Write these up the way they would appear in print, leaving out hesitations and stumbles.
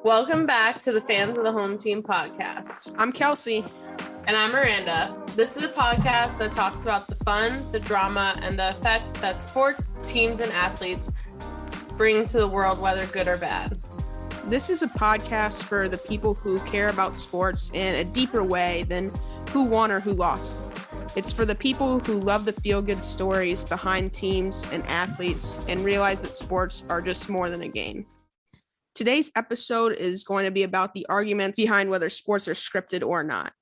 Welcome back to the Fans of the Home Team podcast. I'm Kelsey. And I'm Miranda. This is a podcast that talks about the fun, the drama, and the effects that sports, teams, and athletes bring to the world, whether good or bad. This is a podcast for the people who care about sports in a deeper way than who won or who lost. It's for the people who love the feel-good stories behind teams and athletes and realize that sports are just more than a game. Today's episode is going to be about the arguments behind whether sports are scripted or not.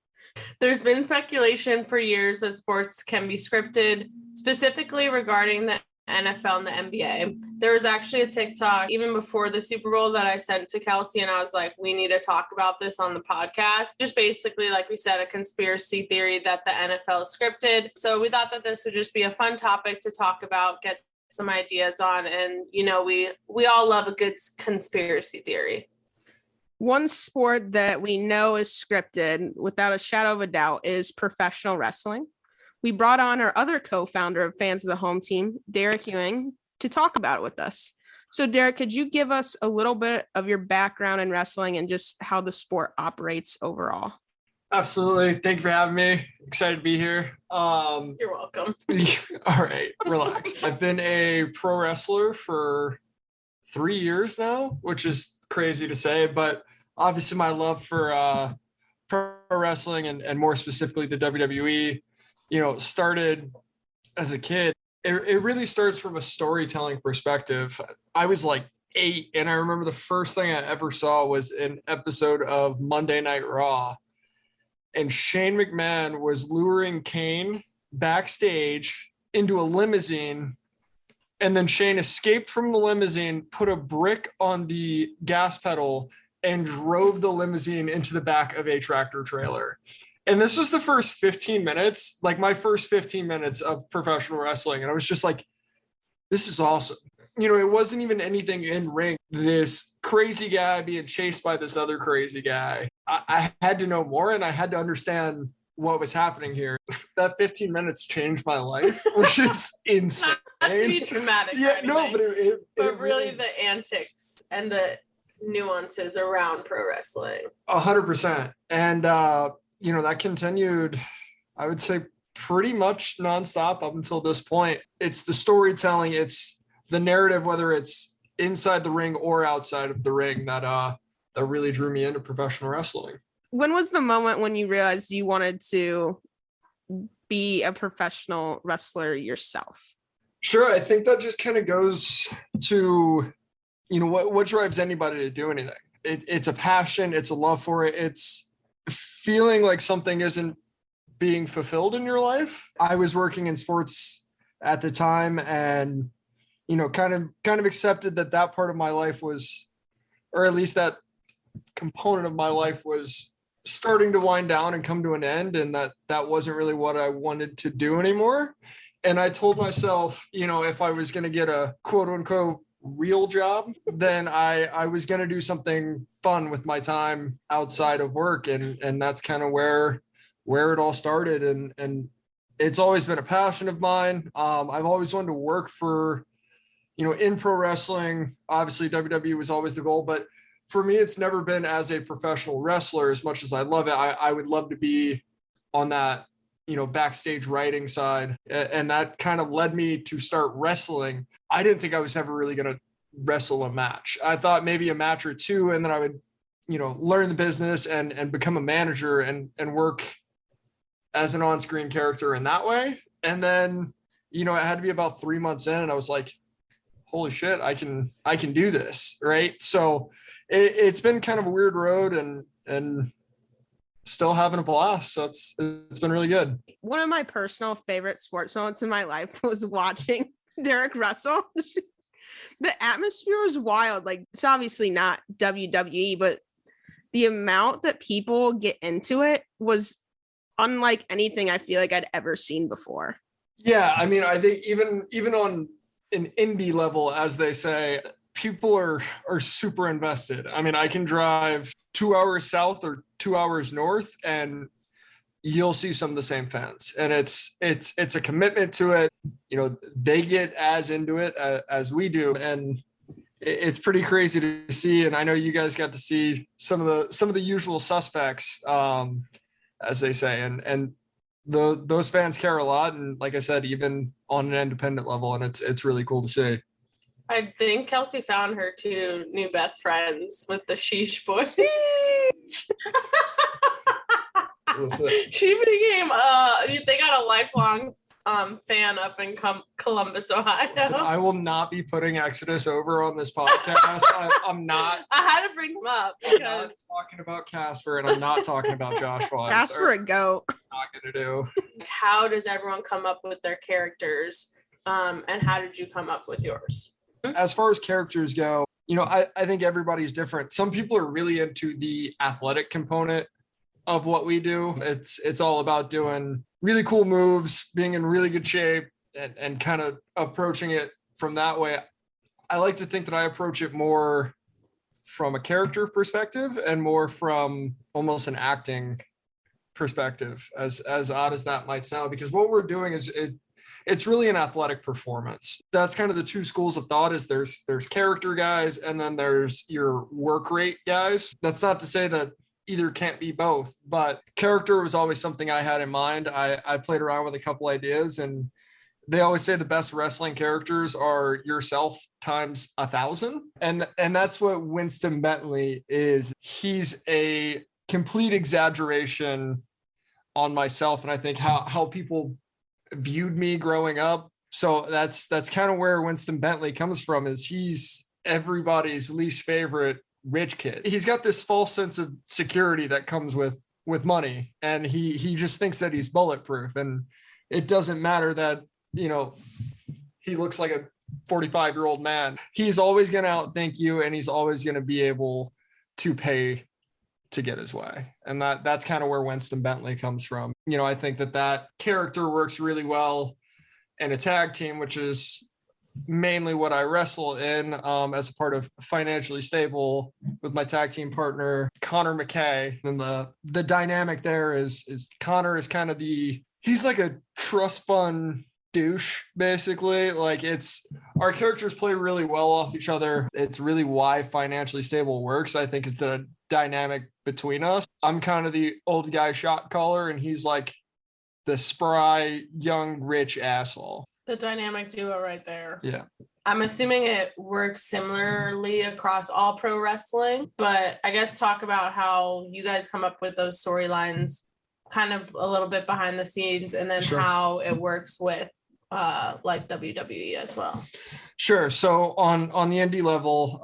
There's been speculation for years that sports can be scripted, specifically regarding the NFL and the NBA. There was actually a TikTok even before the Super Bowl that I sent to Kelsey, and I was like, we need to talk about this on the podcast. Just basically, like we said, a conspiracy theory that the NFL is scripted. So we thought that this would just be a fun topic to talk about, get some ideas on, and we all love a good conspiracy theory. One sport that we know is scripted, without a shadow of a doubt, is professional wrestling. We brought on our other co-founder of Fans of the Home Team, Derek Ewing, to talk about it with us. So, Derek, could you give us a little bit of your background in wrestling and just how the sport operates overall? Absolutely. Thank you for having me. Excited to be here. You're welcome. All right, relax. I've been a pro wrestler for 3 years now, which is crazy to say, but obviously my love for pro wrestling and more specifically the WWE, started as a kid. It really starts from a storytelling perspective. I was like 8, and I remember the first thing I ever saw was an episode of Monday Night Raw, and Shane McMahon was luring Kane backstage into a limousine, and then Shane escaped from the limousine, put a brick on the gas pedal, and drove the limousine into the back of a tractor trailer. And this was the first 15 minutes, like my first 15 minutes of professional wrestling. And I was just like, this is awesome. It wasn't even anything in ring. This crazy guy being chased by this other crazy guy. I had to know more, and I had to understand what was happening here. That 15 minutes changed my life, which is insane. Not to be dramatic. Yeah, no, but it really the antics and the nuances around pro wrestling. 100%. And, that continued, I would say, pretty much nonstop up until this point. It's the storytelling, it's the narrative, whether it's inside the ring or outside of the ring, that really drew me into professional wrestling. When was the moment when you realized you wanted to be a professional wrestler yourself? Sure. I think that just kind of goes to, what drives anybody to do anything. It's a passion. It's a love for it. It's feeling like something isn't being fulfilled in your life. I was working in sports at the time, and, kind of accepted that part of my life was, or at least that component of my life was starting to wind down and come to an end, and that wasn't really what I wanted to do anymore. And I told myself, if I was going to get a quote unquote real job, then I was going to do something fun with my time outside of work. And that's kind of where it all started. And it's always been a passion of mine. I've always wanted to work for, in pro wrestling. Obviously WWE was always the goal, but for me, it's never been as a professional wrestler. As much as I love it, I would love to be on that, backstage writing side. And that kind of led me to start wrestling. I didn't think I was ever really going to wrestle a match. I thought maybe a match or two, and then I would, learn the business and become a manager and work as an on-screen character in that way. And then, it had to be about 3 months in, and I was like, holy shit, I can do this. Right. So it's been kind of a weird road, and still having a blast. So it's been really good. One of my personal favorite sports moments in my life was watching Derek wrestle. The atmosphere was wild. Like, it's obviously not WWE, but the amount that people get into it was unlike anything I feel like I'd ever seen before. Yeah. I mean, I think even on an indie level, as they say, people are super invested. I mean, I can drive 2 hours south or 2 hours north, and you'll see some of the same fans. And it's a commitment to it. They get as into it as we do. And it's pretty crazy to see. And I know you guys got to see some of the usual suspects, as they say, and those fans care a lot. And like I said, even on an independent level, and it's really cool to see. I think Kelsey found her two new best friends with the Sheesh Boys. She became they got a lifelong fan up in Columbus, Ohio. Listen, I will not be putting Exodus over on this podcast. I'm not. I had to bring them up I'm not talking about Casper, and I'm not talking about Joshua. Casper a goat. Not gonna do. How does everyone come up with their characters? And how did you come up with yours? As far as characters go, I think everybody's different. Some people are really into the athletic component of what we do. It's all about doing really cool moves, being in really good shape, and kind of approaching it from that way. I like to think that I approach it more from a character perspective and more from almost an acting perspective, as odd as that might sound, because what we're doing is it's really an athletic performance. That's kind of the two schools of thought. Is there's character guys, and then there's your work rate guys. That's not to say that either can't be both, but character was always something I had in mind. I played around with a couple ideas, and they always say the best wrestling characters are yourself times 1,000. And that's what Winston Bentley is. He's a complete exaggeration on myself. And I think how people viewed me growing up. So that's kind of where Winston Bentley comes from, is he's everybody's least favorite rich kid. He's got this false sense of security that comes with money, and he just thinks that he's bulletproof, and it doesn't matter that he looks like a 45-year-old man. He's always going to outthink you, and he's always going to be able to pay to get his way. And that's kind of where Winston Bentley comes from. I think that character works really well in a tag team, which is mainly what I wrestle in, as a part of Financially Stable with my tag team partner, Connor McKay. And the dynamic there is Connor is kind of he's like a trust fund douche, basically. Like, our characters play really well off each other. It's really why Financially Stable works, I think, is the dynamic between us. I'm kind of the old guy shot caller, and he's like the spry, young, rich asshole. The dynamic duo right there. Yeah. I'm assuming it works similarly across all pro wrestling, but I guess talk about how you guys come up with those storylines, kind of a little bit behind the scenes, and then Sure. how it works with like WWE as well. Sure. So on the indie level,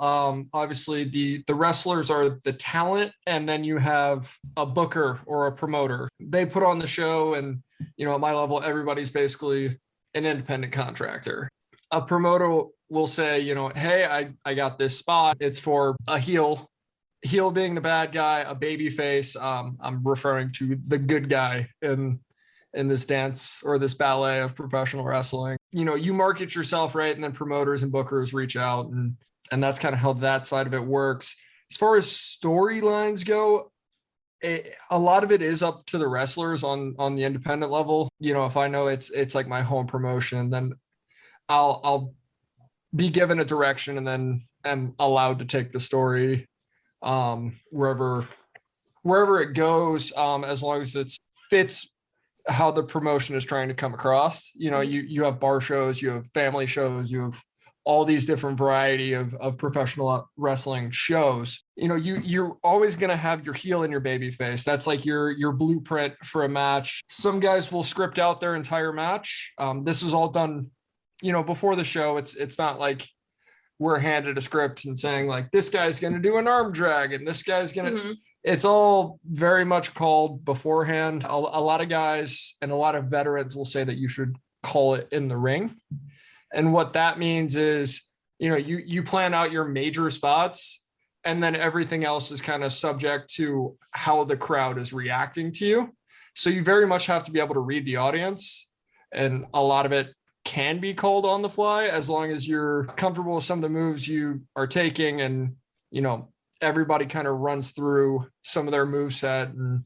obviously the wrestlers are the talent, and then you have a booker or a promoter. They put on the show, and at my level, everybody's basically an independent contractor. A promoter will say, hey, I got this spot. It's for a heel being the bad guy, a baby face. I'm referring to the good guy in this dance or this ballet of professional wrestling. You market yourself right, and then promoters and bookers reach out, and that's kind of how that side of it works. As far as storylines go, a lot of it is up to the wrestlers on the independent level. If I know it's like my home promotion, then I'll be given a direction, and then am allowed to take the story wherever it goes, as long as it fits how the promotion is trying to come across. You have bar shows, you have family shows, you have all these different variety of professional wrestling shows. You're always going to have your heel and your baby face. That's like your blueprint for a match. Some guys will script out their entire match. This is all done, before the show. It's not like we're handed a script and saying like, this guy's going to do an arm drag, and this guy's going to, It's all very much called beforehand. A lot of guys and a lot of veterans will say that you should call it in the ring. And what that means is, you plan out your major spots, and then everything else is kind of subject to how the crowd is reacting to you. So you very much have to be able to read the audience, and a lot of it can be called on the fly, as long as you're comfortable with some of the moves you are taking, and, everybody kind of runs through some of their move set. And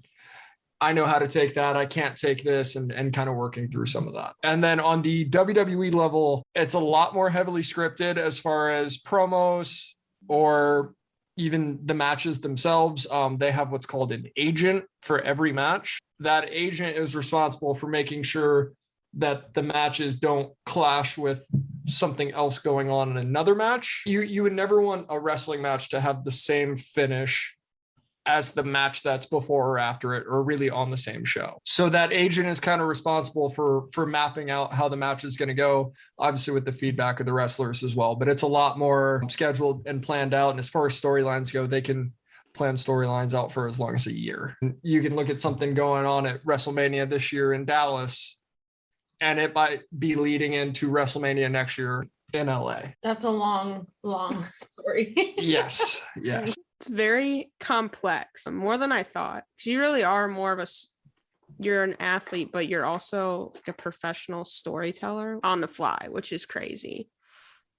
I know how to take that. I can't take this, and kind of working through some of that. And then on the WWE level, it's a lot more heavily scripted as far as promos or even the matches themselves. They have what's called an agent for every match. That agent is responsible for making sure that the matches don't clash with something else going on in another match. You would never want a wrestling match to have the same finish as the match that's before or after it, or really on the same show. So that agent is kind of responsible for mapping out how the match is going to go, obviously with the feedback of the wrestlers as well. But it's a lot more scheduled and planned out. And as far as storylines go, they can plan storylines out for as long as a year. You can look at something going on at WrestleMania this year in Dallas, and it might be leading into WrestleMania next year in LA. That's a long story. Yes. It's very complex, more than I thought. You really are more of you're an athlete, but you're also like a professional storyteller on the fly, which is crazy.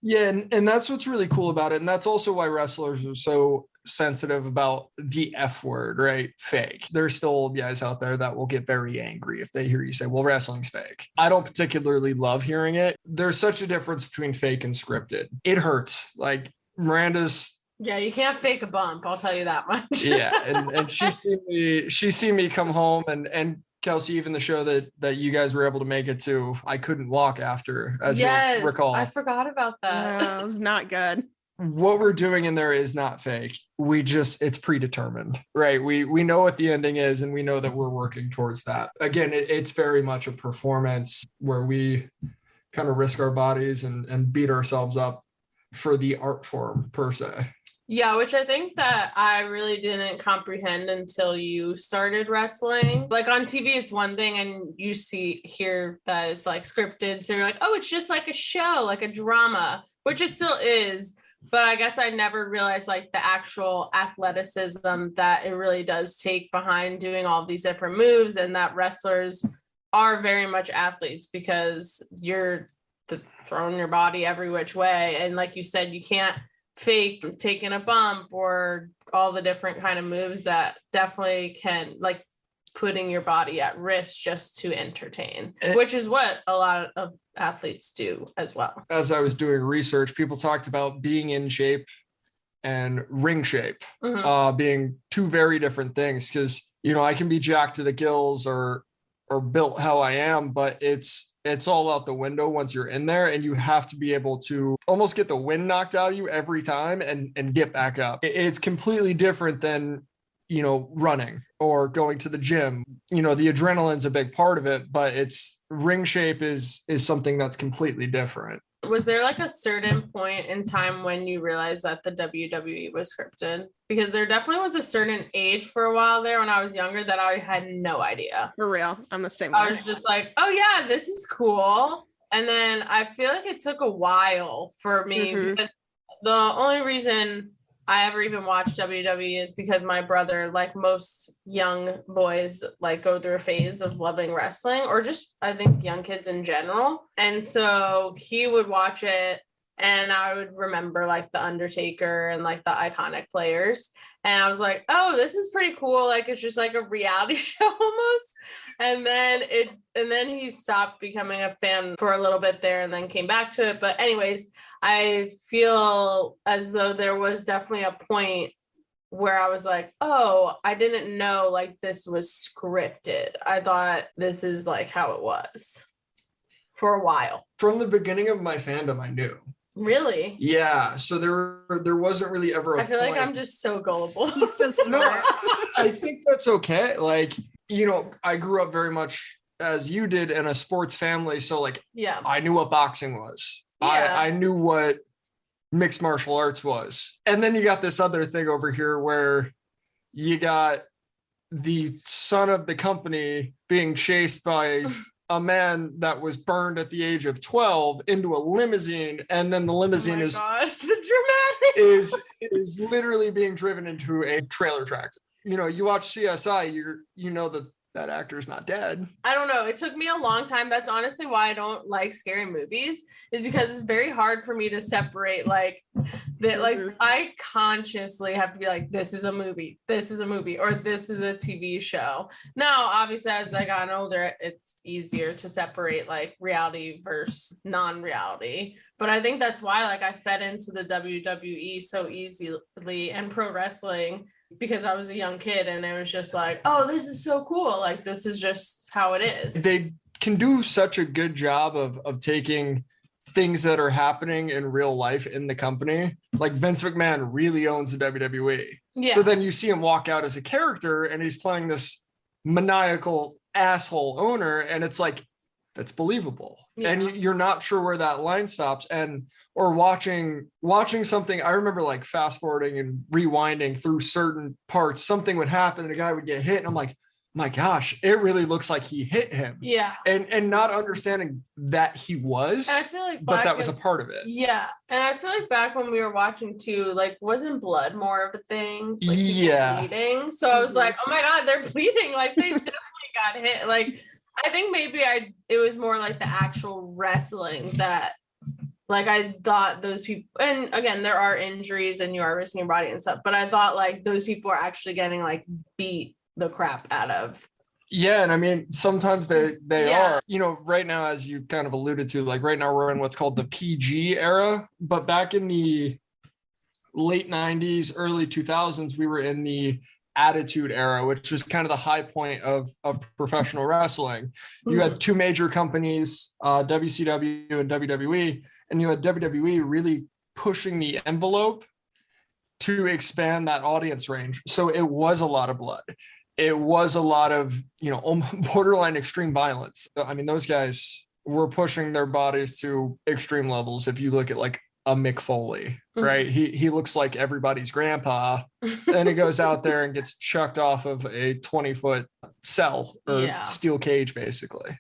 Yeah, and that's what's really cool about it. And that's also why wrestlers are so sensitive about the F word, right? Fake. There's still old guys out there that will get very angry if they hear you say, well, wrestling's fake. I don't particularly love hearing it. There's such a difference between fake and scripted. It hurts. Like Miranda's. Yeah, you can't fake a bump. I'll tell you that much. Yeah, and she seen me come home, and Kelsey, even the show that you guys were able to make it to, I couldn't walk after, as you recall. I forgot about that. Yeah, it was not good. What we're doing in there is not fake. It's predetermined, right? We know what the ending is, and we know that we're working towards that. Again, it's very much a performance where we kind of risk our bodies and beat ourselves up for the art form per se. Yeah, which I think that I really didn't comprehend until you started wrestling. Like on TV, it's one thing, and you hear that it's like scripted. So you're like, oh, it's just like a show, like a drama, which it still is. But I guess I never realized like the actual athleticism that it really does take behind doing all these different moves, and that wrestlers are very much athletes because you're throwing your body every which way. And like you said, you can't fake taking a bump or all the different kind of moves that definitely can, like putting your body at risk just to entertain, which is what a lot of athletes do as well. As I was doing research, people talked about being in shape and ring shape being two very different things, because I can be jacked to the gills or built how I am, but it's all out the window once you're in there, and you have to be able to almost get the wind knocked out of you every time and get back up. It's completely different than, running or going to the gym. The adrenaline's a big part of it, but ring shape is something that's completely different. Was there like a certain point in time when you realized that the WWE was scripted? Because there definitely was a certain age for a while there when I was younger that I had no idea. For real. I'm the same way. I was just like, oh yeah, this is cool. And then I feel like it took a while for me because the only reason I ever even watched WWE is because my brother, like most young boys, like go through a phase of loving wrestling, or just I think young kids in general. And so he would watch it, and I would remember like the Undertaker and like the iconic players. And I was like, oh, this is pretty cool. Like it's just like a reality show almost. And then he stopped becoming a fan for a little bit there and then came back to it. But anyways, I feel as though there was definitely a point where I was like, oh, I didn't know like this was scripted. I thought this is like how it was for a while. From the beginning of my fandom, I knew. Really? Yeah. So there wasn't really ever I feel like I'm just so gullible. So smart. I think that's okay. Like, I grew up very much as you did in a sports family. So like, yeah, I knew what boxing was. Yeah. I knew what mixed martial arts was. And then you got this other thing over here where you got the son of the company being chased by a man that was burned at the age of 12 into a limousine, and then the limousine the dramatic is literally being driven into a trailer tractor. You watch CSI, you know that that actor's not dead. I don't know. It took me a long time. That's honestly why I don't like scary movies, is because it's very hard for me to separate like that. Like I consciously have to be like, this is a movie, or this is a TV show. Now, obviously, as I got older, it's easier to separate like reality versus non-reality. But I think that's why like I fed into the WWE so easily and pro wrestling, because I was a young kid and it was just like, oh, this is so cool. Like, this is just how it is. They can do such a good job of taking things that are happening in real life in the company. Like Vince McMahon really owns the WWE. Yeah. So then you see him walk out as a character and he's playing this maniacal asshole owner. And it's like, that's believable. Yeah. And you're not sure where that line stops. Or watching something, I remember like fast forwarding and rewinding through certain parts, something would happen and a guy would get hit. And I'm like, my gosh, it really looks like he hit him. Yeah. And not understanding that he was, I feel like but that was a part of it. Yeah. And I feel like back when we were watching too, like wasn't blood more of a thing? Like bleeding. So I was like, oh my God, they're bleeding. Like they definitely got hit. Like I think maybe it was more like the actual wrestling that like I thought those people, and again, there are injuries and you are risking your body and stuff, but I thought like those people are actually getting like beat the crap out of. Yeah. And I mean, sometimes they are, you know, right now, as you kind of alluded to, like right now we're in what's called the PG era, but back in the late 90s, early 2000s, we were in the Attitude Era, which was kind of the high point of professional wrestling. You had two major companies, WCW and WWE, and you had WWE really pushing the envelope to expand that audience range. So it was a lot of blood. It was a lot of, you know, borderline extreme violence. I mean, those guys were pushing their bodies to extreme levels. If you look at like a Mick Foley, right? He looks like everybody's grandpa. Then he goes out there and gets chucked off of a 20-foot cell or steel cage, basically.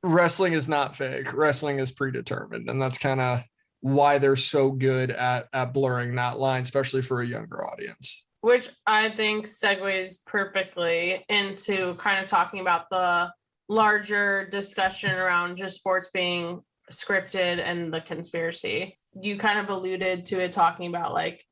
Wrestling is not fake. Wrestling is predetermined. And that's kind of why they're so good at blurring that line, especially for a younger audience. Which I think segues perfectly into kind of talking about the larger discussion around just sports being scripted and the conspiracy. You kind of alluded to it, talking about like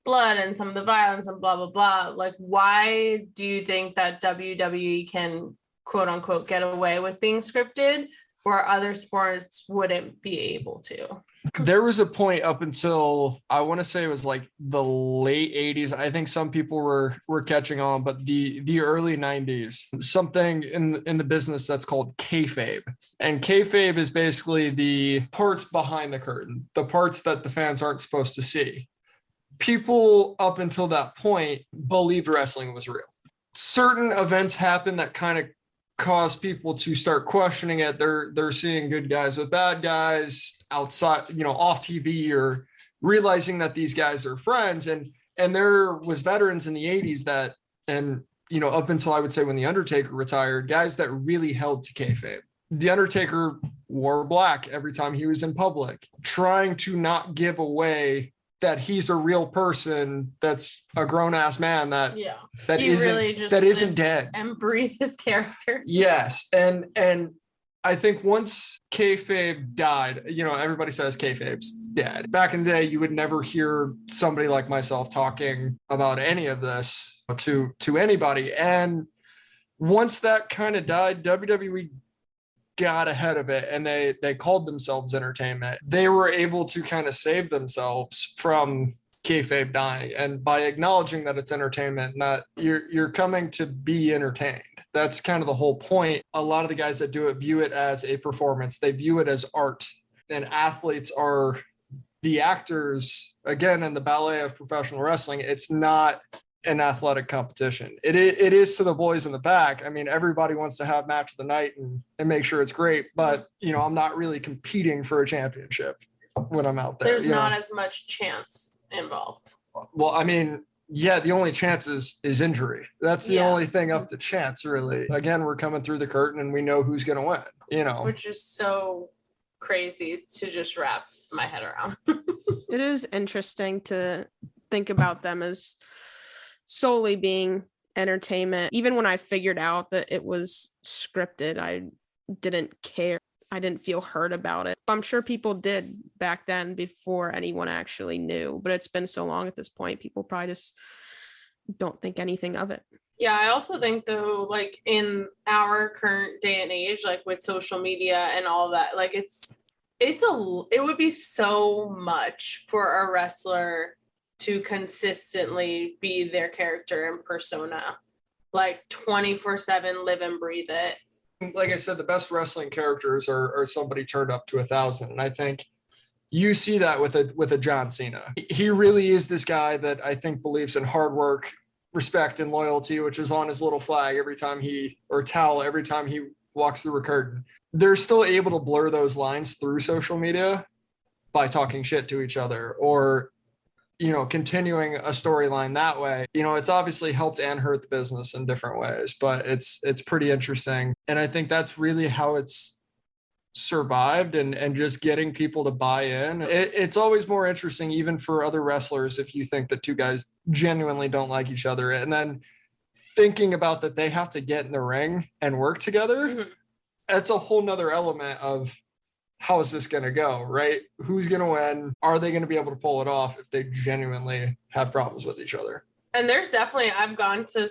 blood and some of the violence and blah, blah, blah. Like, why do you think that WWE can quote unquote get away with being scripted where other sports wouldn't be able to? There was a point up until, I want to say it was like the late 80s. I think some people were catching on, but the early 90s, something in the business that's called kayfabe. And kayfabe is basically the parts behind the curtain, the parts that the fans aren't supposed to see. People up until that point believed wrestling was real. Certain events happen that kind of cause people to start questioning it. They're seeing good guys with bad guys outside, you know, off TV, or realizing that these guys are friends. And there was veterans in the 80s that, and, you know, up until I would say when The Undertaker retired, guys that really held to kayfabe. The Undertaker wore black every time he was in public, trying to not give away that he's a real person, that's a grown-ass man that isn't dead and breathe his character. Yes. And I think once kayfabe died, you know, everybody says kayfabe's dead. Back in the day, you would never hear somebody like myself talking about any of this to anybody. And once that kind of died, WWE got ahead of it, and they called themselves entertainment. They were able to kind of save themselves from kayfabe dying, and by acknowledging that it's entertainment, that you're coming to be entertained. That's kind of the whole point. A lot of the guys that do it view it as a performance. They view it as art, and athletes are the actors. Again, in the ballet of professional wrestling, it's not an athletic competition. It is to the boys in the back. I mean, everybody wants to have match of the night and make sure it's great, but you know, I'm not really competing for a championship when I'm out there. There's not as much chance involved. Well, I mean, yeah, the only chance is injury. That's the only thing up to chance, really. Again, we're coming through the curtain and we know who's going to win, you know. Which is so crazy to just wrap my head around. It is interesting to think about them as solely being entertainment. Even when I figured out that it was scripted, I didn't care. I didn't feel hurt about it. I'm sure people did back then before anyone actually knew, but it's been so long at this point, people probably just don't think anything of it. Yeah, I also think though, like in our current day and age, like with social media and all that, like it would be so much for a wrestler to consistently be their character and persona, like 24/7, live and breathe it. Like I said, the best wrestling characters are somebody turned up to 1,000. And I think you see that with a John Cena. He really is this guy that I think believes in hard work, respect, and loyalty, which is on his little flag every time he walks through a curtain. They're still able to blur those lines through social media by talking shit to each other or, continuing a storyline that way. It's obviously helped and hurt the business in different ways, but it's pretty interesting. And I think that's really how it's survived and just getting people to buy in. It's always more interesting, even for other wrestlers, if you think that two guys genuinely don't like each other. And then thinking about that they have to get in the ring and work together, mm-hmm. That's a whole nother element of how is this going to go, right? Who's going to win? Are they going to be able to pull it off if they genuinely have problems with each other? And there's definitely, I've gone to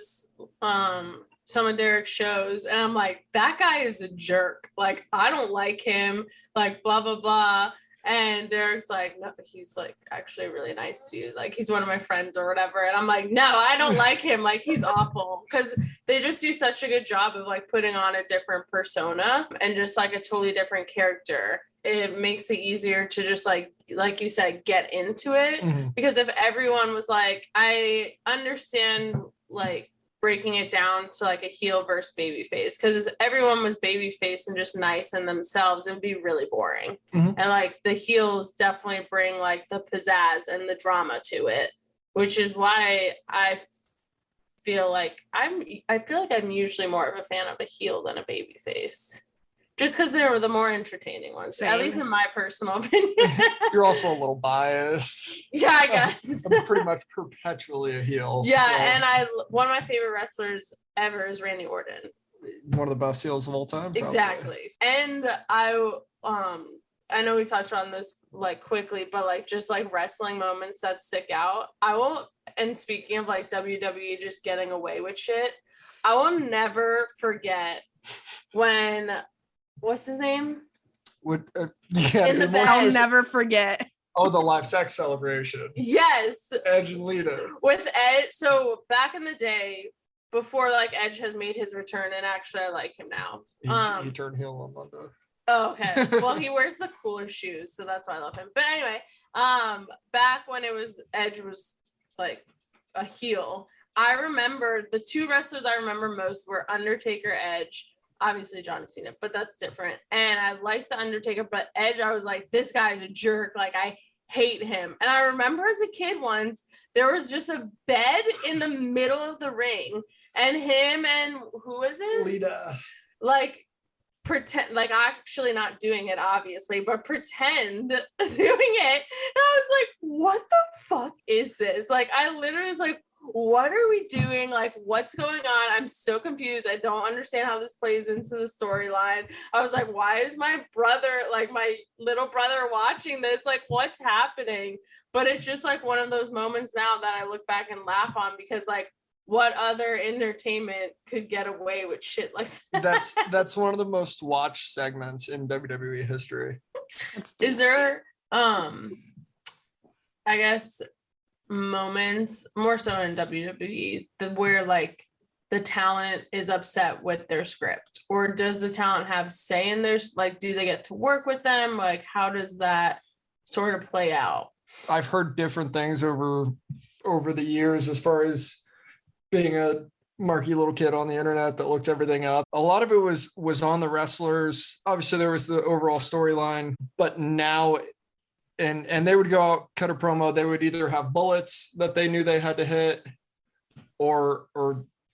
some of Derek's shows and I'm like, that guy is a jerk. Like, I don't like him, like blah, blah, blah. And Derek's like, no, he's like actually really nice to you. Like, he's one of my friends or whatever. And I'm like, no, I don't like him. Like, he's awful. Because they just do such a good job of like putting on a different persona and just like a totally different character. It makes it easier to just like you said, get into it. Mm-hmm. Because if everyone was like, I understand like breaking it down to like a heel versus baby face, because if everyone was baby face and just nice in themselves, it would be really boring. Mm-hmm. And like the heels definitely bring like the pizzazz and the drama to it, which is why I feel like I'm usually more of a fan of a heel than a baby face. Just because they were the more entertaining ones, Same. At least in my personal opinion. You're also a little biased. Yeah, I guess. I'm pretty much perpetually a heel. Yeah, so. And one of my favorite wrestlers ever is Randy Orton. One of the best heels of all time. Probably. Exactly. And I know we touched on this like quickly, but like just like wrestling moments that stick out. And speaking of like WWE just getting away with shit, I will never forget when. What's his name? In the bed. I'll never forget. Oh, the live sex celebration. Yes. Edge and Lita. With Edge. So back in the day, before like Edge has made his return, and actually I like him now. He turned heel on Monday. Oh, okay. Well, he wears the cooler shoes, so that's why I love him. But anyway, back when Edge was like a heel, I remember the two wrestlers I remember most were Undertaker, Edge. Obviously John Cena, but that's different. And I like the Undertaker, but Edge, I was like, this guy's a jerk. Like, I hate him. And I remember as a kid once, there was just a bed in the middle of the ring, and him and who was it? Lita. Like, pretend, like actually not doing it, obviously, but pretend doing it. And I was like, what the fuck is this? Like, I literally was like, what are we doing? Like, what's going on? I'm so confused. I don't understand how this plays into the storyline. I was like, why is my brother, like my little brother, watching this? Like, what's happening? But it's just like one of those moments now that I look back and laugh on, because like, what other entertainment could get away with shit like that? That's one of the most watched segments in WWE history. Is there I guess moments more so in WWE where like the talent is upset with their script, or does the talent have say in their, like, do they get to work with them? Like, how does that sort of play out? I've heard different things over the years as far as being a marky little kid on the internet that looked everything up. A lot of it was on the wrestlers. Obviously there was the overall storyline, but now and they would go out, cut a promo. They would either have bullets that they knew they had to hit, or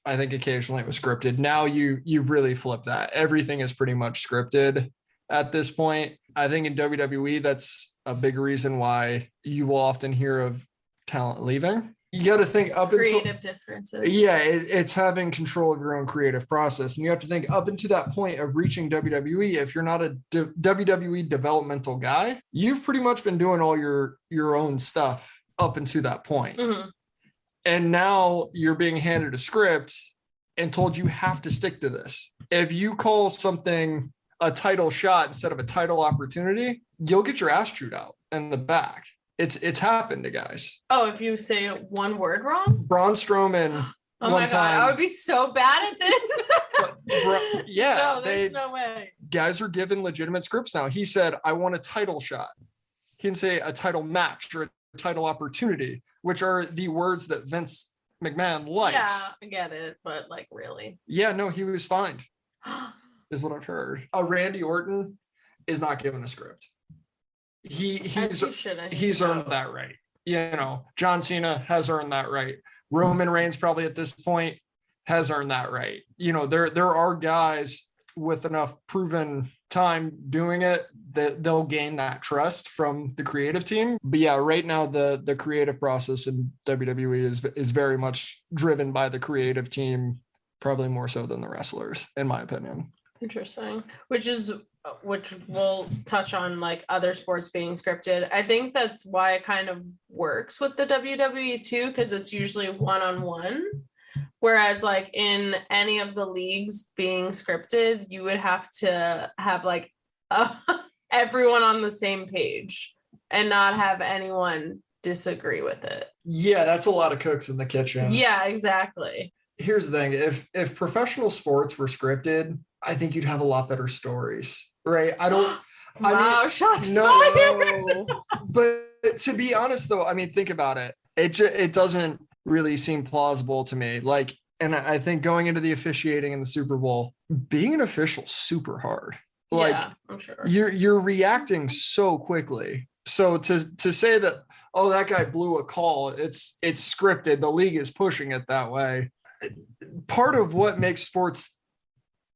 I think occasionally it was scripted. Now you've really flipped that. Everything is pretty much scripted at this point. I think in WWE, that's a big reason why you will often hear of talent leaving. you got to think up until creative differences. Yeah, it's having control of your own creative process. And you have to think up into that point of reaching WWE. If you're not a WWE developmental guy, you've pretty much been doing all your own stuff up into that point. Mm-hmm. And now you're being handed a script and told you have to stick to this. If you call something a title shot instead of a title opportunity, you'll get your ass chewed out in the back. It's happened to guys. Oh, if you say one word wrong? Braun Strowman. Oh my God, I would be so bad at this. Yeah. No, there's no way. Guys are given legitimate scripts now. He said, I want a title shot. He didn't say a title match or a title opportunity, which are the words that Vince McMahon likes. Yeah, I get it, but like really. Yeah, no, he was fined, is what I've heard. Randy Orton is not given a script. He's earned that right. You know, John Cena has earned that right. Roman Reigns probably at this point has earned that right. You know, there are guys with enough proven time doing it that they'll gain that trust from the creative team. But yeah, right now the creative process in WWE is very much driven by the creative team, probably more so than the wrestlers, in my opinion. Interesting. Which we'll touch on, like other sports being scripted. I think that's why it kind of works with the WWE too, because it's usually one-on-one. Whereas like in any of the leagues being scripted, you would have to have like everyone on the same page and not have anyone disagree with it. Yeah, that's a lot of cooks in the kitchen. Yeah, exactly. Here's the thing. If professional sports were scripted, I think you'd have a lot better stories, right? Shots fired. But to be honest though, I mean, think about it. It doesn't really seem plausible to me. Like, and I think going into the officiating in the Super Bowl, being an official is super hard. Like, yeah, I'm sure you're reacting so quickly. So to say that, oh, that guy blew a call, it's scripted, the league is pushing it that way. Part of what makes sports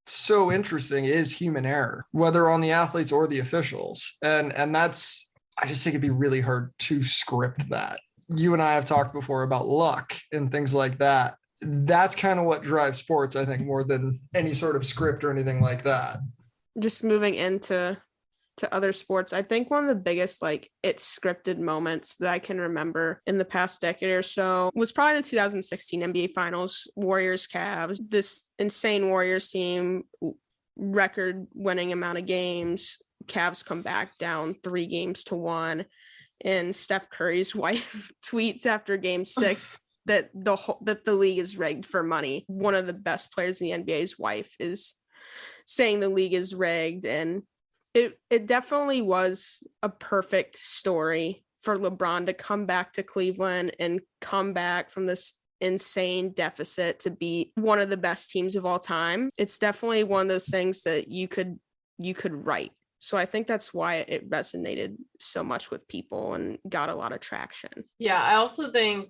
so interesting is human error, whether on the athletes or the officials. And that's, I just think it'd be really hard to script that. You and I have talked before about luck and things like that. That's kind of what drives sports, I think, more than any sort of script or anything like that. Just moving into other sports, I think one of the biggest like it's scripted moments that I can remember in the past decade or so was probably the 2016 NBA Finals, Warriors Cavs. This insane Warriors team, record winning amount of games. Cavs come back down 3-1, and Steph Curry's wife tweets after Game 6 that the league is rigged for money. One of the best players in the NBA's wife is saying the league is rigged, and it definitely was a perfect story for LeBron to come back to Cleveland and come back from this insane deficit to be one of the best teams of all time. It's definitely one of those things that you could write. So I think that's why it resonated so much with people and got a lot of traction. Yeah, I also think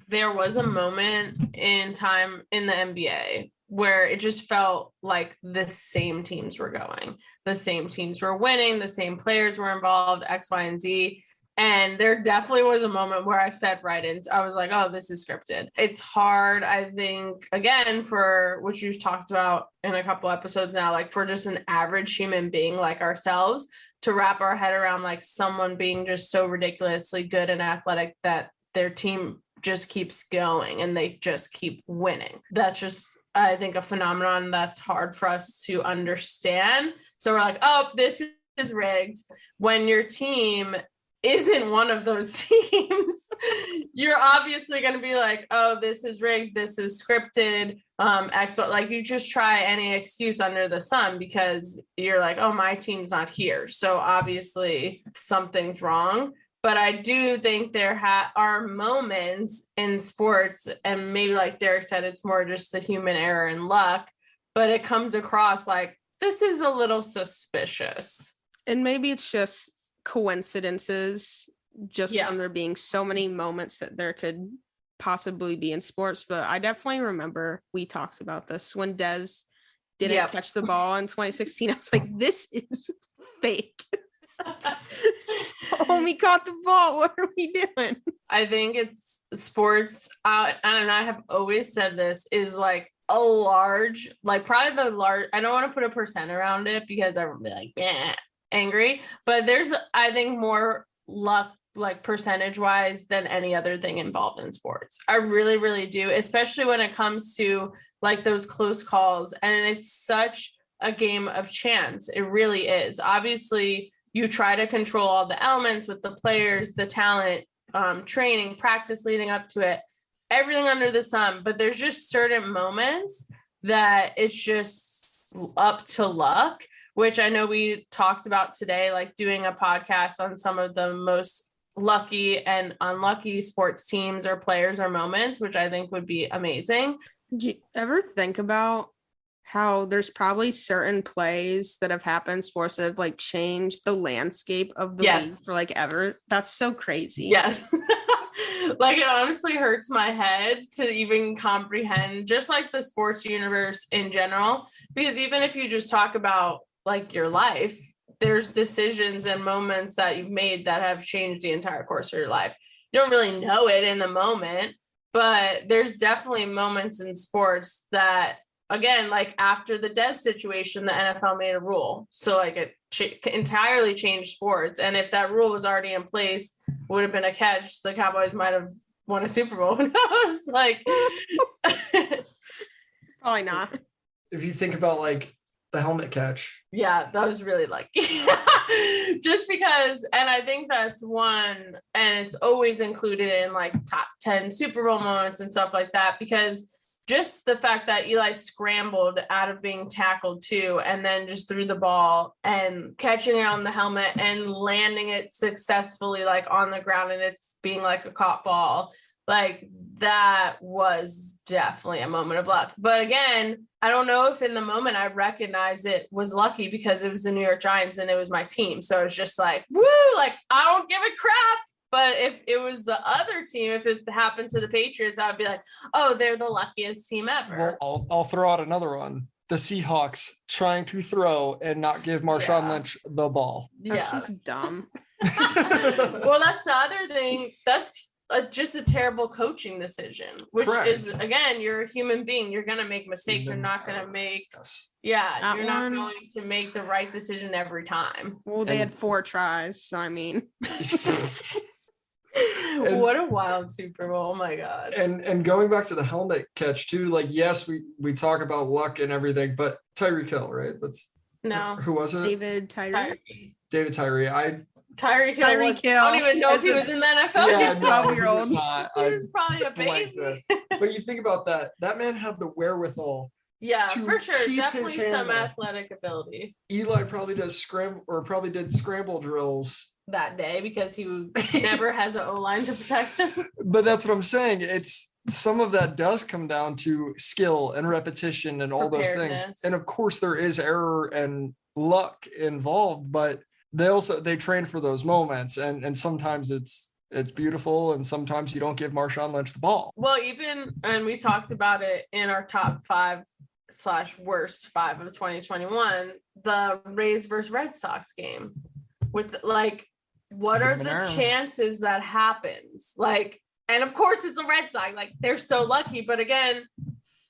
there was a moment in time in the NBA where it just felt like the same teams were going. The same teams were winning, the same players were involved, X, Y, and Z. And there definitely was a moment where I fed right into, I was like, oh, this is scripted. It's hard, I think, again, for what you've talked about in a couple episodes now, like for just an average human being like ourselves to wrap our head around like someone being just so ridiculously good and athletic that their team just keeps going and they just keep winning. That's just, I think, a phenomenon that's hard for us to understand. So we're like, oh, this is rigged. When your team isn't one of those teams, you're obviously going to be like, oh, this is rigged, this is scripted, like you just try any excuse under the sun because you're like, oh, my team's not here, so obviously something's wrong. But I do think there are moments in sports, and maybe like Derek said, it's more just the human error and luck, but it comes across like this is a little suspicious. And maybe it's just coincidences, just from there being so many moments that there could possibly be in sports. But I definitely remember we talked about this when Dez didn't catch the ball in 2016. I was like, this is fake. Homie caught the ball. What are we doing? I think it's sports out, and I have always said this, is like a large, like probably the large, I don't want to put a percent around it because I would be like, yeah, angry, but there's, I think, more luck, like percentage wise, than any other thing involved in sports. I really, really do, especially when it comes to like those close calls. And it's such a game of chance. It really is. Obviously, you try to control all the elements with the players, the talent, training, practice leading up to it, everything under the sun. But there's just certain moments that it's just up to luck, which I know we talked about today, like doing a podcast on some of the most lucky and unlucky sports teams or players or moments, which I think would be amazing. Do you ever think about how there's probably certain plays that have happened in sports that have like changed the landscape of the league for like ever? That's so crazy. Yes. Like it honestly hurts my head to even comprehend just like the sports universe in general, because even if you just talk about like your life, there's decisions and moments that you've made that have changed the entire course of your life. You don't really know it in the moment, but there's definitely moments in sports that, again, like after the death situation, the NFL made a rule. So like it entirely changed sports. And if that rule was already in place, would have been a catch, the Cowboys might have won a Super Bowl. Who knows? Like, probably not. If you think about like the helmet catch. Yeah, that was really lucky. Just because, and I think that's one, and it's always included in like top 10 Super Bowl moments and stuff like that, because just the fact that Eli scrambled out of being tackled too, and then just threw the ball and catching it on the helmet and landing it successfully, like on the ground, and it's being like a caught ball. Like that was definitely a moment of luck. But again, I don't know if in the moment I recognized it was lucky because it was the New York Giants and it was my team. So it was just like, woo, like I don't give a crap. But if it was the other team, if it happened to the Patriots, I'd be like, oh, they're the luckiest team ever. Well, I'll throw out another one. The Seahawks trying to throw and not give Marshawn Lynch the ball. That's just dumb. Well, that's the other thing. That's just a terrible coaching decision, which Correct. is, again, you're a human being. You're going to make mistakes. You're not going to make, you're not going to make the right decision every time. Well, they had 4 tries. So, I mean. What a wild Super Bowl. Oh my God. And going back to the helmet catch too, like, yes, we talk about luck and everything, but Tyreek Hill, right? Who was it? David Tyree. David Tyree. Tyreek Hill. I don't even know if he was in the NFL. Yeah, He's 12-year-old. He was probably a baby. But you think about that man had the wherewithal. Yeah, for sure. Keep Definitely his some hand athletic ability. Eli probably did scramble drills that day because he never has an O-line to protect him. But that's what I'm saying. It's some of that does come down to skill and repetition and all those things. And of course there is error and luck involved, but they train for those moments, and sometimes it's beautiful, and sometimes you don't give Marshawn Lynch the ball. Well, and we talked about it in our top 5/worst 5 of 2021, the Rays versus Red Sox game, with like, what are the chances that happens? Like, and of course it's the Red Sox, like they're so lucky, but again,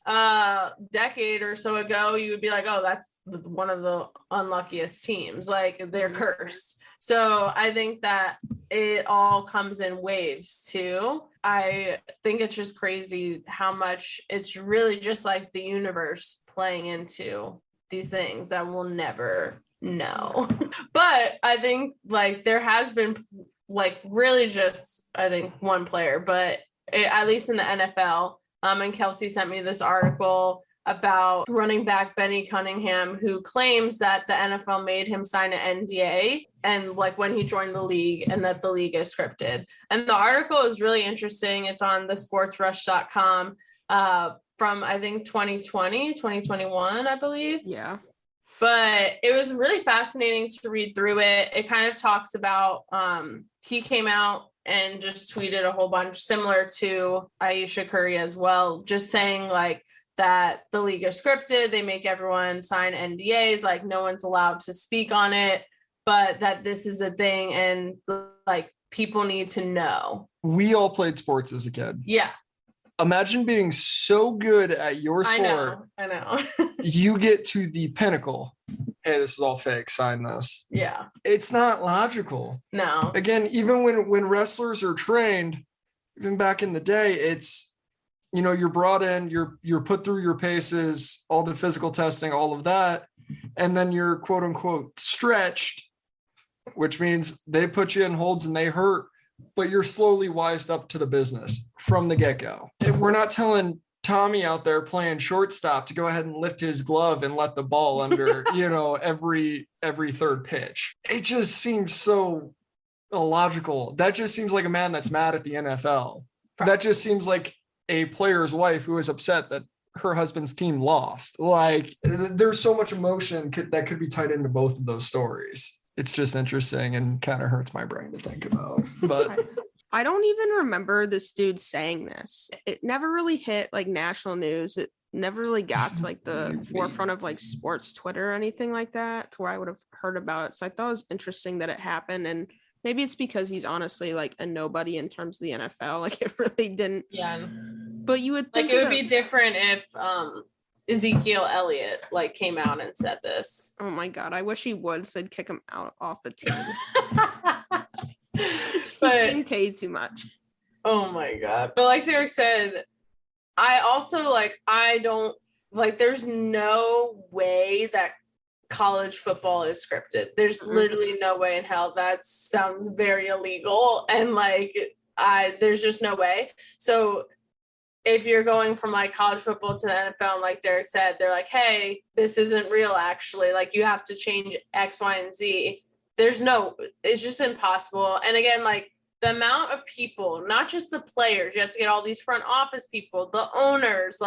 a decade or so ago, you would be like, oh, that's one of the unluckiest teams, like they're cursed. So I think that it all comes in waves too. I think it's just crazy how much it's really just like the universe playing into these things that we'll never know. But I think like there has been like really just, I think, one player, but at least in the NFL, and Kelsey sent me this article about running back Benny Cunningham, who claims that the NFL made him sign an NDA and like when he joined the league, and that the league is scripted. And the article is really interesting. It's on thesportsrush.com from I think 2021, I believe. Yeah. But it was really fascinating to read through it. It kind of talks about he came out and just tweeted a whole bunch similar to Aisha Curry as well, just saying like that the league is scripted, they make everyone sign NDAs, like no one's allowed to speak on it, but that this is a thing and like people need to know we all played sports as a kid. Yeah. Imagine being so good at your sport. I know. You get to the pinnacle. Hey, this is all fake. Sign this. Yeah. It's not logical. No. Again, even when wrestlers are trained, even back in the day, it's, you're brought in, you're put through your paces, all the physical testing, all of that, and then you're quote unquote stretched, which means they put you in holds and they hurt, but you're slowly wised up to the business from the get-go. We're not telling Tommy out there playing shortstop to go ahead and lift his glove and let the ball under, every third pitch. It just seems so illogical. That just seems like a man that's mad at the NFL. That just seems like a player's wife who is upset that her husband's team lost. Like, there's so much emotion that could be tied into both of those stories. It's just interesting and kind of hurts my brain to think about. But I don't even remember this dude saying this. It never really hit like national news. It never really got to like the forefront of like sports Twitter or anything like that to where I would have heard about it. So I thought it was interesting that it happened. And maybe it's because he's honestly like a nobody in terms of the NFL. Like it really didn't. Yeah. But you would think like it would be different if Ezekiel Elliott like came out and said this. Oh my God. I wish he would said kick him out off the team. He's getting paid too much. Oh my God. But like Derek said, I also I don't there's no way that college football is scripted. There's literally no way in hell. That sounds very illegal. And there's just no way. So if you're going from college football to the NFL, and like Derek said, they're like, hey, this isn't real actually. You have to change X, Y, and Z. It's just impossible. And again, the amount of people, not just the players, you have to get all these front office people, the owners,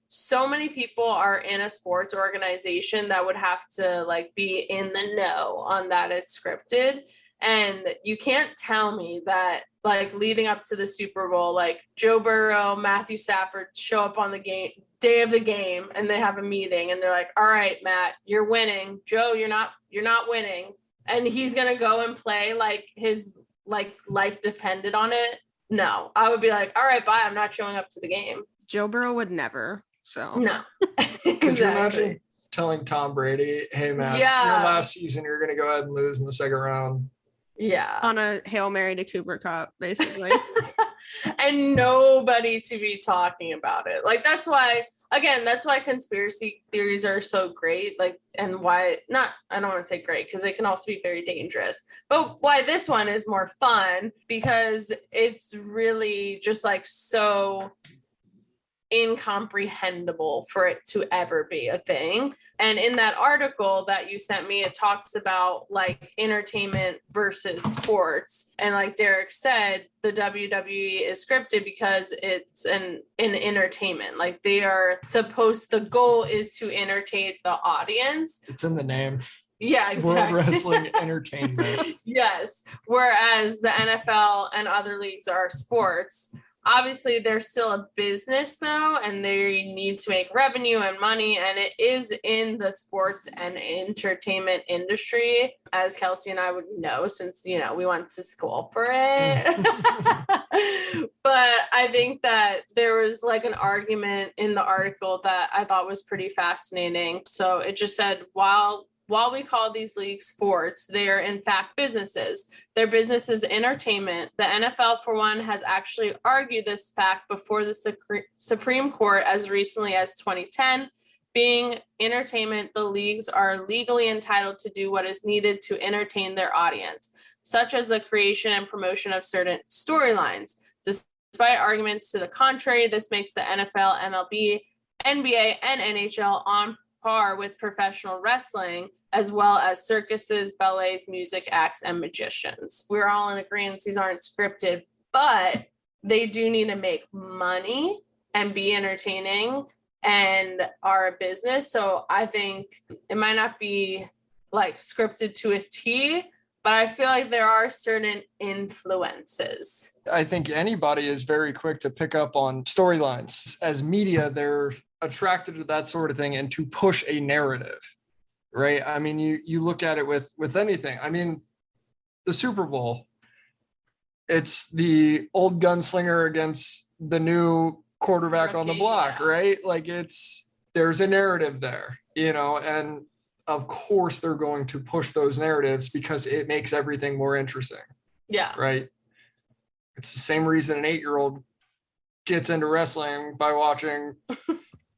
so many people are in a sports organization that would have to be in the know on that it's scripted. And you can't tell me that leading up to the Super Bowl, Joe Burrow, Matthew Stafford show up on the day of the game and they have a meeting and they're like, all right, Matt, you're winning. Joe, you're not winning. And he's going to go and play his life depended on it. No, I would be like, all right, bye. I'm not showing up to the game. Joe Burrow would never. So no. Could you imagine telling Tom Brady, hey, man, your last season, you're going to go ahead and lose in the second round? Yeah. On a Hail Mary to Cooper Cup, basically. And nobody to be talking about it. That's why conspiracy theories are so great. And why I don't want to say great because they can also be very dangerous, but why this one is more fun because it's really just so incomprehensible for it to ever be a thing. And in that article that you sent me, it talks about entertainment versus sports. And like Derek said, the WWE is scripted because it's an entertainment. They are the goal is to entertain the audience. It's in the name. Yeah, exactly. World Wrestling Entertainment. Yes. Whereas the NFL and other leagues are sports. Obviously, they're still a business, though, and they need to make revenue and money, and it is in the sports and entertainment industry, as Kelsey and I would know, since, we went to school for it. But I think that there was an argument in the article that I thought was pretty fascinating. So it just said, while we call these leagues sports, they are in fact businesses. Their business is entertainment. The NFL, for one, has actually argued this fact before the Supreme Court as recently as 2010. Being entertainment, the leagues are legally entitled to do what is needed to entertain their audience, such as the creation and promotion of certain storylines. Despite arguments to the contrary, this makes the NFL, MLB, NBA, and NHL on par with professional wrestling, as well as circuses, ballets, music acts, and magicians. We're all in agreement these aren't scripted, but they do need to make money and be entertaining and are a business. So I think it might not be scripted to a T, but I feel like there are certain influences. I think anybody is very quick to pick up on storylines. As media, they're attracted to that sort of thing and to push a narrative, right? I mean, you look at it with anything. I mean, the Super Bowl, it's the old gunslinger against the new quarterback on the Rookie, block, yeah. right? Like there's a narrative there, and of course they're going to push those narratives because it makes everything more interesting, Yeah. right? It's the same reason an 8-year-old gets into wrestling by watching.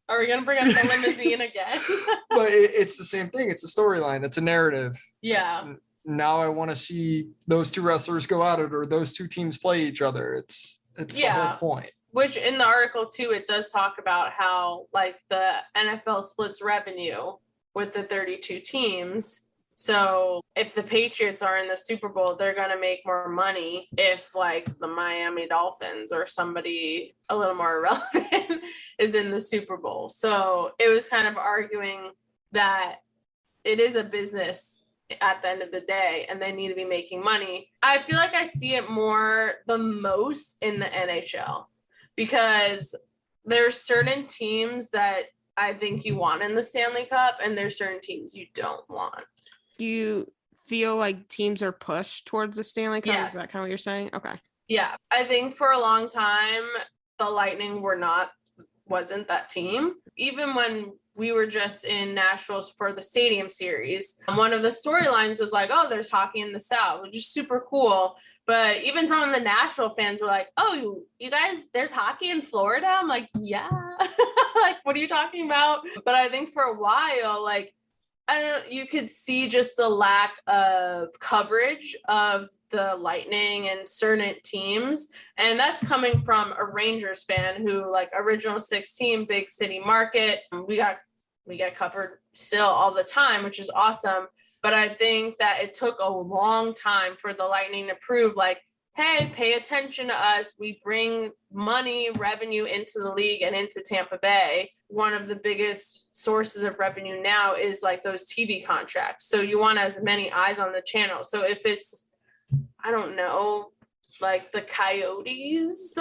Are we going to bring up the limousine again? But it's the same thing. It's a storyline. It's a narrative. Yeah. Now I want to see those two wrestlers go at it, or those two teams play each other. It's the whole point. Which in the article too, it does talk about how like the NFL splits revenue with the 32 teams. So if the Patriots are in the Super Bowl, they're going to make more money if like the Miami Dolphins or somebody a little more relevant is in the Super Bowl. So it was kind of arguing that it is a business at the end of the day and they need to be making money. I feel like I see it the most in the NHL because there's certain teams that I think you want in the Stanley Cup and there's certain teams you don't want. Do you feel like teams are pushed towards the Stanley Cup? Yes. Is that kind of what you're saying? Okay. Yeah. I think for a long time, the Lightning wasn't that team. Even when we were just in Nashville for the Stadium Series, one of the storylines was like, oh, there's hockey in the South, which is super cool. But even some of the Nashville fans were like, oh, you guys, there's hockey in Florida? I'm like, yeah. Like, what are you talking about? But I think for a while, like, I don't know, you could see just the lack of coverage of the Lightning and certain teams. And that's coming from a Rangers fan who like original 16, big city market. We get covered still all the time, which is awesome. But I think that it took a long time for the Lightning to prove like, hey, pay attention to us. We bring money, revenue into the league and into Tampa Bay. One of the biggest sources of revenue now is like those TV contracts. So you want as many eyes on the channel. So if it's, I don't know, like the Coyotes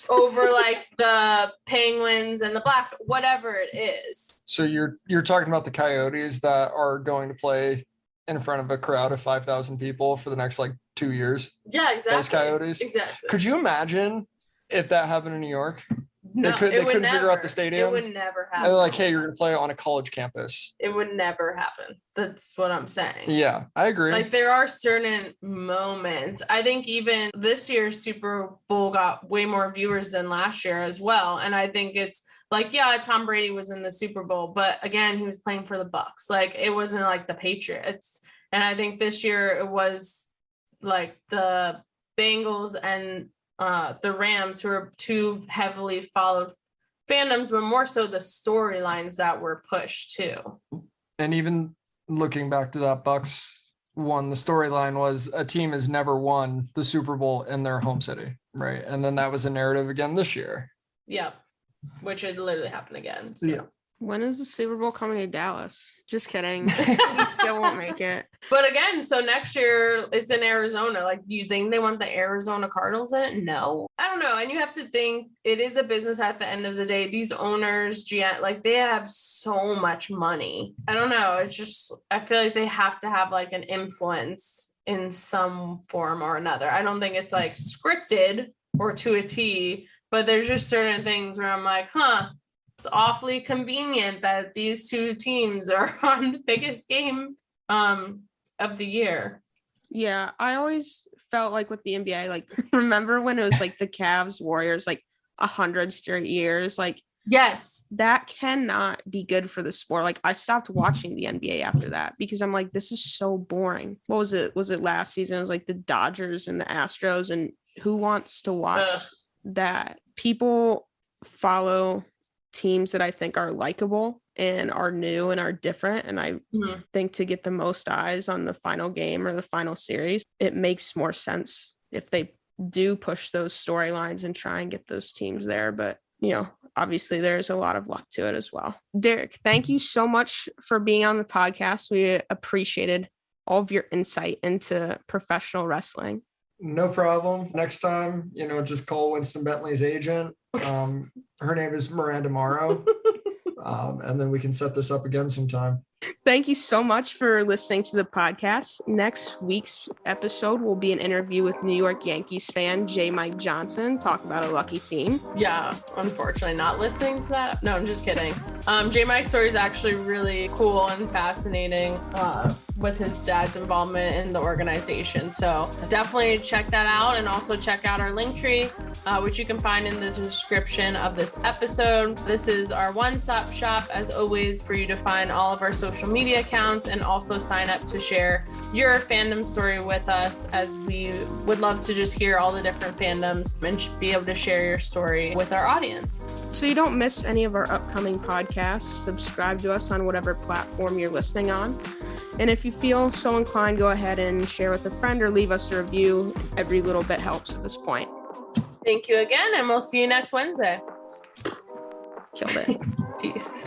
over like the Penguins and the Black, whatever it is. So you're talking about the Coyotes that are going to play in front of a crowd of 5,000 people for the next like 2 years. Yeah, exactly. Those Coyotes. Exactly. Could you imagine if that happened in New York? No, they couldn't figure out the stadium. It would never happen. They're like, hey, you're going to play on a college campus. It would never happen. That's what I'm saying. Yeah, I agree. Like there are certain moments. I think even this year's Super Bowl got way more viewers than last year as well. And I think it's like, yeah, Tom Brady was in the Super Bowl, but again, he was playing for the Bucks. Like it wasn't like the Patriots. And I think this year it was like the Bengals and the Rams, who are two heavily followed fandoms, but more so the storylines that were pushed too. And even looking back to that Bucks one, the storyline was a team has never won the Super Bowl in their home city, right? And then that was a narrative again this year. Yeah, which would literally happen again. So. Yeah. When is the Super Bowl coming to Dallas? Just kidding. We still won't make it. But again, so next year it's in Arizona. Like, do you think they want the Arizona Cardinals in it? No. I don't know. And you have to think it is a business at the end of the day. These owners, GM, like they have so much money. I don't know. It's just, I feel like they have to have like an influence in some form or another. I don't think it's like scripted or to a T, but there's just certain things where I'm like, it's awfully convenient that these two teams are on the biggest game of the year. Yeah, I always felt like with the NBA, like remember when it was like the Cavs Warriors like 100 straight years? Like yes, that cannot be good for the sport. Like I stopped watching the NBA after that because I'm like, this is so boring. What was it? Was it last season? It was like the Dodgers and the Astros, and who wants to watch that? People follow teams that I think are likable and are new and are different. And I think to get the most eyes on the final game or the final series, it makes more sense if they do push those storylines and try and get those teams there. But, you know, obviously there's a lot of luck to it as well. Derek, thank you so much for being on the podcast. We appreciated all of your insight into professional wrestling. No problem. Next time, just call Winston Bentley's agent. Her name is Miranda Morrow. And then we can set this up again sometime. Thank you so much for listening to the podcast. Next week's episode will be an interview with New York Yankees fan J. Mike Johnson. Talk about a lucky team. Yeah, unfortunately not listening to that. No, I'm just kidding. J. Mike's story is actually really cool and fascinating with his dad's involvement in the organization. So definitely check that out, and also check out our link tree, which you can find in the description of this episode. This is our one-stop shop, as always, for you to find all of our social media accounts, and also sign up to share your fandom story with us, as we would love to just hear all the different fandoms and be able to share your story with our audience. So you don't miss any of our upcoming podcasts, subscribe to us on whatever platform you're listening on. And if you feel so inclined, go ahead and share with a friend or leave us a review. Every little bit helps at this point. Thank you again, and we'll see you next Wednesday. Killed it. Peace.